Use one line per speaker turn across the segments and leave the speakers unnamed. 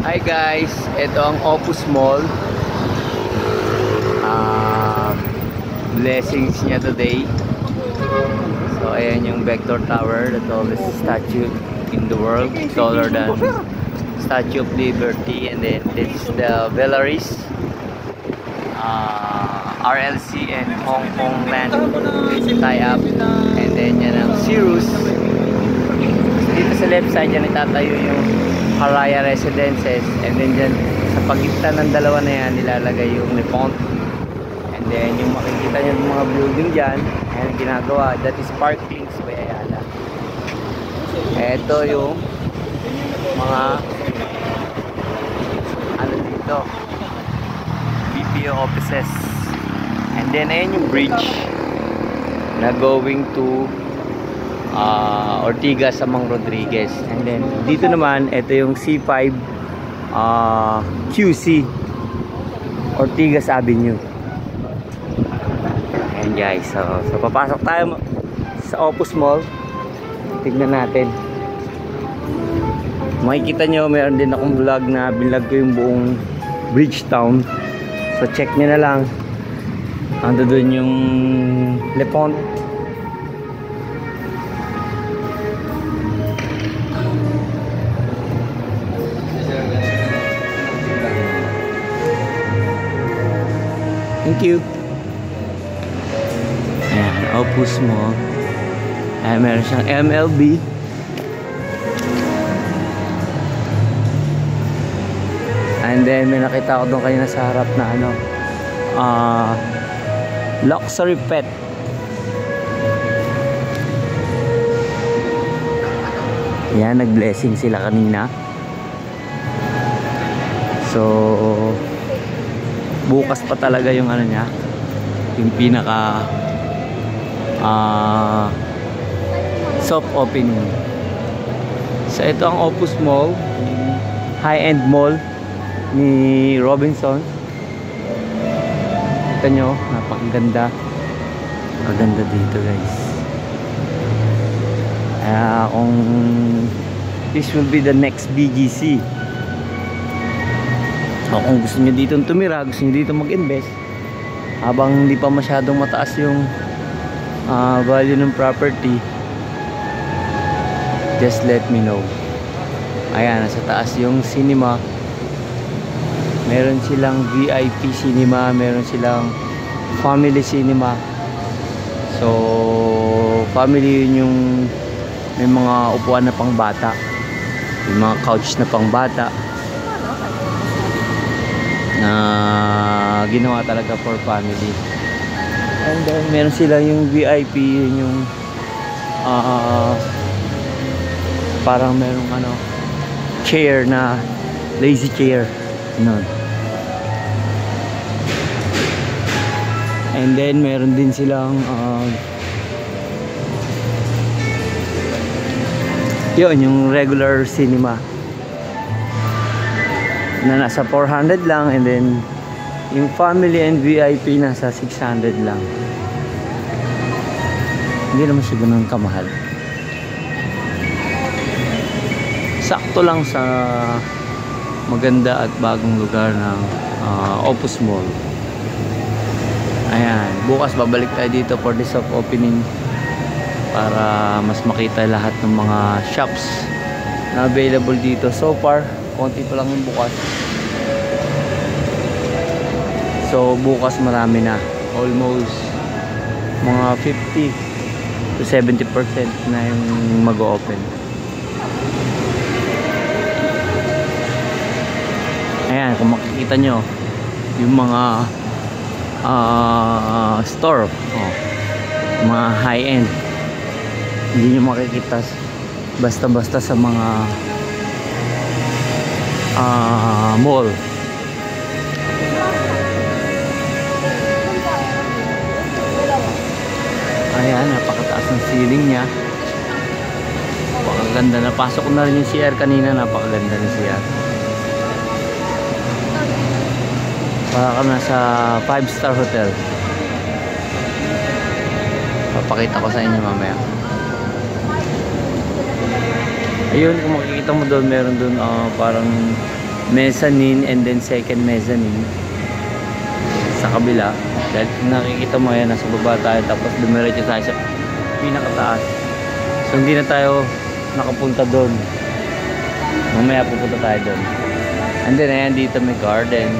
Hi guys, ito ang Opus Mall. Blessings niya today. So ayan yung Vector Tower, the tallest statue in the world, taller than Statue of Liberty. And then this is the Belarus, RLC and Hong Kong land tie-up. And then yan ang Cirrus. Dito sa left side yan itatayo yung Haraya Residences, and then dyan sa pagitan ng dalawa na yan nilalagay yung Le Pont. And then yung makikita nyo yung mga building dyan, ayan ginagawa, that is Parklings by Ayala. Ito yung mga ano dito, BPO offices. And then ayan yung bridge na going to Ortigas Amang Rodriguez. And then dito naman ito yung C5 QC Ortigas Avenue. And guys, so papasok tayo sa Opus Mall. Tignan natin. Makikita nyo meron din akong vlog na binlog ko yung buong Bridgetown, so check nyo na lang. Ando dun yung Le Pont. Thank you. Ayan, Opus Mall. Ayan, meron siyang MLB. And then may nakita ko doon kanina sa harap na ano, luxury pet. Ayan, nag-blessing sila kanina. So bukas pa talaga yung ano niya, yung pinaka soft opening. So ito ang Opus Mall, high-end mall ni Robinson. Kita nyo, napakaganda. Maganda dito guys. Kung this will be the next BGC, o kung gusto nyo dito tumira, gusto nyo dito mag-invest habang hindi pa masyadong mataas yung value ng property, just let me know. Ayan, nasa taas yung cinema. Meron silang VIP cinema, meron silang family cinema. So family yun, yung may mga upuan na pang bata, may mga couch na pang bata na ginawa talaga for family. And then meron sila yung VIP, yung parang merong ano, chair na lazy chair, no. And then meron din silang yun, yung regular cinema na nasa 400 lang, and then yung family and VIP nasa 600 lang. Hindi naman siya ganun kamahal. Sakto lang sa maganda at bagong lugar ng Opus Mall. Ayan, bukas babalik tayo dito for the soft opening para mas makita lahat ng mga shops na available dito. So far konti pa lang yung bukas. So bukas marami na, almost mga 50 to 70% na yung mag-open. Ayan, kung makikita nyo yung mga store, mga high-end, hindi nyo makikita basta-basta sa mga mall. Ayan, napakataas ng ceiling niya. Napakaganda. Napasok ko na rin yung CR kanina. Napakaganda ng CR. Para ka na sa 5-star hotel. Papakita ko sa inyo mamaya. Ayun, kung makikita mo doon, meron doon parang mezzanine and then second mezzanine sa kabila. Dahil nakikita mo yan, nasa baba tayo tapos dumiretso tayo sa pinakataas. So hindi na tayo nakapunta doon. Mamaya pupunta tayo doon. And then ayan, dito may garden.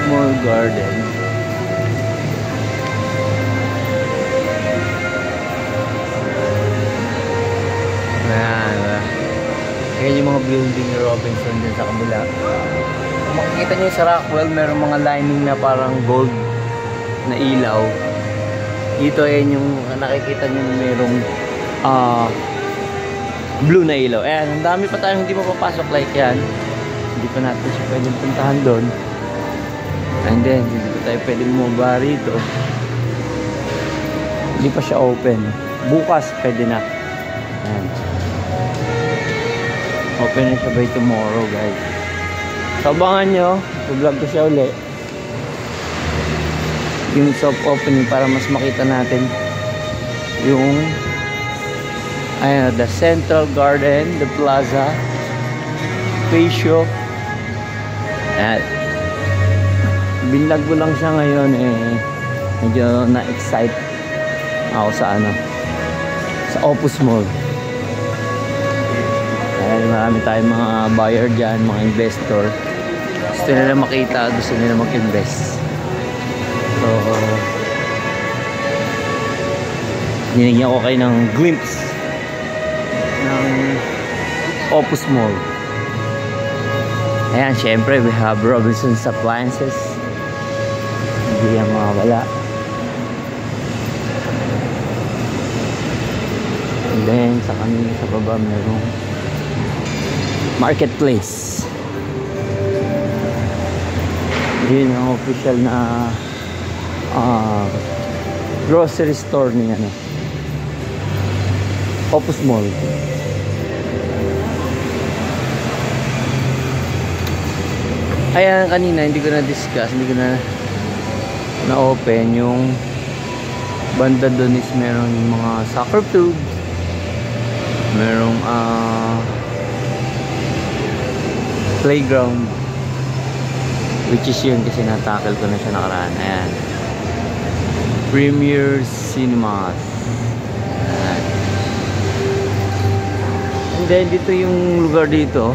Small garden. Ayan yung mga building ni Robinson din sa kabila. Kung makikita nyo sa Rockwell, meron mga lining na parang gold na ilaw. Dito ayan yung nakikita nyo na merong blue na ilaw. Ayan, ang dami pa tayong hindi mapapasok like yan. Hindi pa natin siya pwedeng puntahan doon. And then, hindi pa tayo pwedeng bumaba rito. Hindi pa siya open. Bukas pwede na. Ayan. Open na siya by tomorrow, guys. So, abangan nyo. I-vlog ko siya uli. Yung soft opening para mas makita natin yung ayan, the Central Garden, the Plaza, Patio. Ayan. Binlag ko lang siya ngayon medyo na-excite ako sa sa Opus Mall. Dahil marami tayong mga buyer dyan, mga investor. Gusto nila makita, gusto nila mag-invest. So binigyan ko kayo ng glimpse ng Opus Mall. Ayan, syempre we have Robinsons Appliances. Hindi yan mawawala. And then sa kanina sa baba mayroong marketplace. Yun ang official na grocery store ni Opus Mall. Ayan, kanina hindi ko na-discuss, hindi ko na-open yung banda doon is meron yung mga soccer field, merong playground, which is yun kasi natakal ko na siya nakaraan. Ayan, Premier Cinemas. Ayan. And then dito yung lugar dito,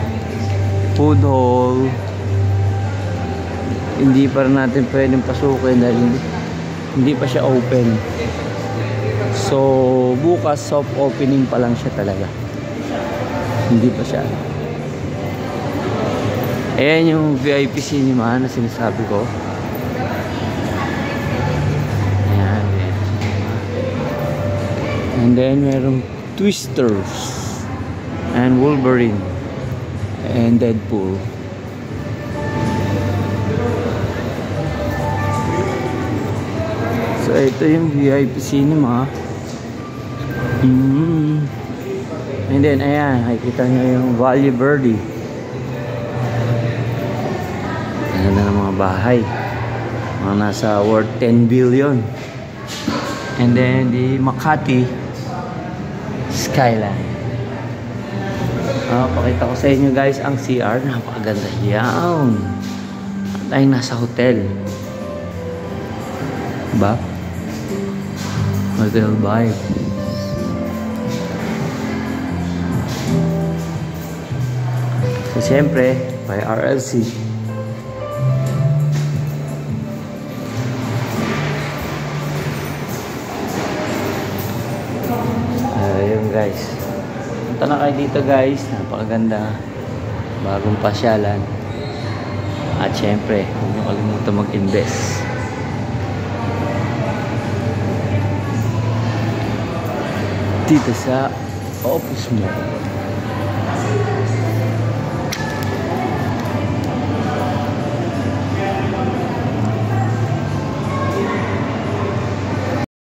food hall. Hindi pa rin natin pwedeng pasukin dahil hindi pa siya open. So bukas soft opening pa lang siya talaga. Hindi pa siya. Ayan yung VIP cinema na sinasabi ko. Ayan. And then merong Twisters and Wolverine and Deadpool. So ito yung VIP cinema. And then ayan, nakikita nyo yung Valle Verde. Ayan na ng mga bahay, mga nasa worth 10 billion. And then the Makati Skyline. Pakita ko sa inyo guys ang CR, napakaganda yan. Tayong nasa hotel, diba? Hotel vibe. So siyempre by RLC. Ayun guys, punta na kayo dito guys, napakaganda, bagong pasyalan. At syempre huwag niyo kalimutan mag-invest. Dito sa Opus Mall.